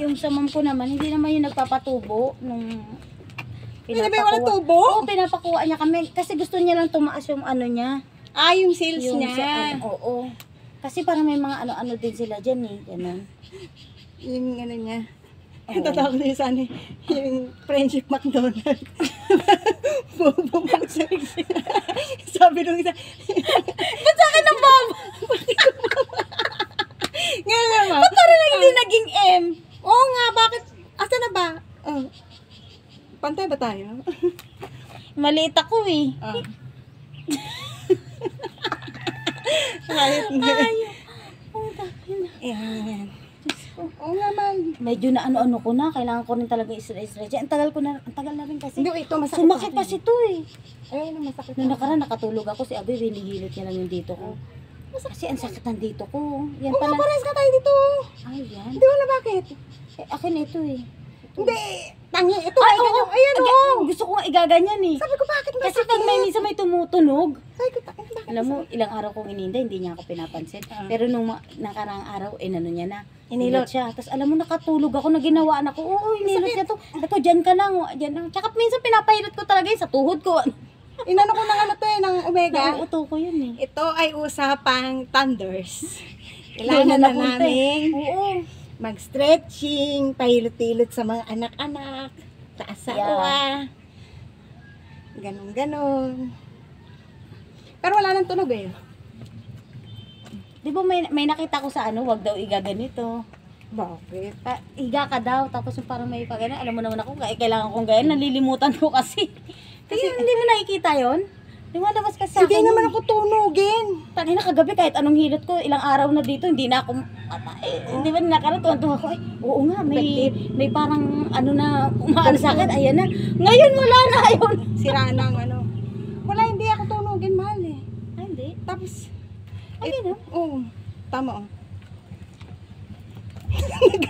Yung sa mom ko naman, hindi naman yung nagpapatubo nung Hindi ba yung walang tubo? Oo, pinapakuha niya kami. Kasi gusto niya lang tumaas yung ano niya. Ah, yung sales Yung niya. oo. Kasi parang may mga ano-ano din sila dyan eh. Ganun. Yung ano niya. Oo. Tatawag na yung sana yung friendship McDonald's. Bumagsak. Sabi nung isa, Ba't sa akin ang Bob? ngayon naman. Ba't parang hindi naging M? Oo nga, bakit? Asa na ba? Oh. Pantay ba tayo? Maliit ako eh. Ah. Kahit na. Oh, takin na. Ayan. Oo nga man. Medyo na ano-ano ko na. Kailangan ko rin talaga i-stretch. Ang tagal na rin kasi. Hindi, ito masakit. Sumakit kasi to eh. Ayun, masakit. Nung nakaraan nakatulog ako, si Agoy, hinihilot niya lang yung dito ko. Kasi ang sakit ng dito ko. Yan Oo nga, pala. pares ka tayo dito. Ay, yan. Hindi wala bakit. Eh, akin ito eh. Hindi. Tangi. Ito. Ay, ganyan. oo. Ayan, oo. Gusto ko nga igaganyan eh. Sabi ko, bakit Kasi pag may minsan may tumutunog, Sabi ko, bakit? alam mo, ilang araw kong ininda, hindi niya ako pinapansin. Pero nung nakaraang araw, inano niya na. Inilot. Inilot siya. Tapos alam mo, nakatulog ako, na ginawaan ako. Oo, inilot niya to. Ito, dyan ka lang. Dyan lang. Tsaka minsan pinapahilot ko talaga yun sa tuhod ko. Inano ko ng ano to eh, ng Omega. Nauuto ko yun eh. Ito ay usapang thunders. Doon Kailangan na na napunta namin Oo. mag-stretching, pahilot-hilot sa mga anak-anak, sa asawa. Ganon-ganon. Pero wala nang tunog eh. Di ba may nakita ko sa ano, wag daw iga ganito. Bakit? Iga ka daw, tapos yung parang may pagana. Alam mo naman ako, kailangan kong ganyan. Nalilimutan ko kasi. Kasi hindi mo nakikita yon. Lumalabas ka sa akin. Hindi naman ako tunugin. Tangin na kagabi, kahit anong hilot ko, ilang araw na dito, hindi na ako, hindi ba nakaroon, tuwan ko, oo nga, may parang, ano na, umaano sa akin, ayan na. Ngayon, wala na yun. Sira na ang ano. Wala, hindi ako tunugin, mahal eh. Ay, hindi. Tapos, Ay, no? oo, tama oh.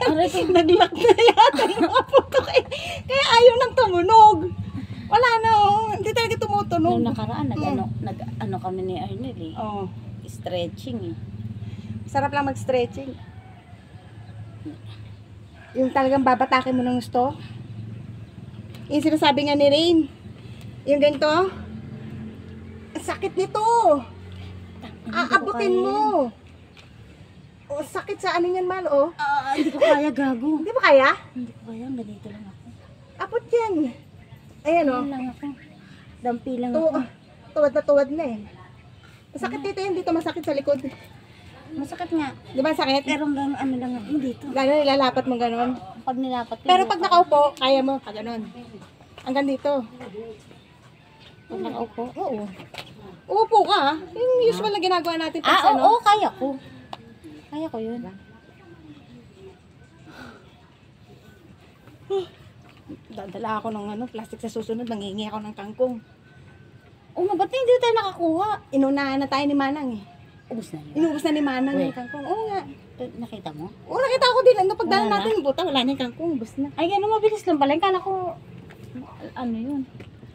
Aray ko. Nag-lock na yata yung mga putok eh. Kaya ayaw nang tumunog. Wala na oh. Hindi talaga tumutunog. Nung nakaraan, nag-ano kami ni Arnel eh. Oh. Stretching eh. Sarap lang mag-stretching. Yung talagang babatakin mo ng gusto. Yung sinasabi nga ni Rain. Yung ganito. Ang sakit nito. Aabutin mo. O, sakit sa ano yan, mal, oh. Hindi ko kaya, gago. Hindi ba kaya? Hindi ko kaya, ganito lang ako. Abot yan. Ayan, oh. Ayan lang ako. Dampi lang Tu ako. tuwad na eh. Masakit dito yan, dito masakit sa likod. Masakit nga. Di ba sakit? Pero hanggang ano lang ako dito. Gano'n, ilalapat mo gano'n. Pag nilapat ko. Pero pag nakaupo, kaya mo, gano'n. Hanggang dito. Pag nakaupo. Oo. Uupo ka, ha? Yung usual na ginagawa natin pag Ah, ano. oo, kaya ko. Kaya ko yun. Dadala ako ng ano, plastic sa susunod, nangingi ako ng kangkong. Oo, ba't hindi tayo nakakuha? Inunahan na tayo ni Manang eh. Ubus na yun. Inubos na ni Manang Wait. yung kangkong. Oo nga. Nakita mo? Oo, nakita ko din. Ano, pagdala Wala na? natin yung buta, wala na yung kangkong. Ubos na. Ay, gano'n mabilis lang pala. Kala ko, ano yun?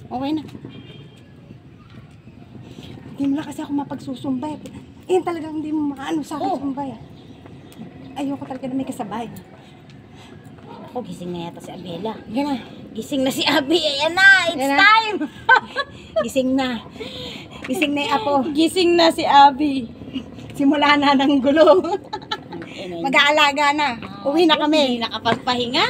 Okay na. Hindi mo na kasi ako mapagsusumbay. Eh, talagang hindi mo makaano sa akin sumbay. Ayoko talaga na may kasabay. Ako, gising na yata si Abela. Yan na. Gising na si Abi. Ayan na, it's Ayan na. time! Gising na. Gising na yung apo. Gising na si Abi. Simula na ng gulo. Mag-aalaga na. Uwi na kami. Hindi nakapagpahinga.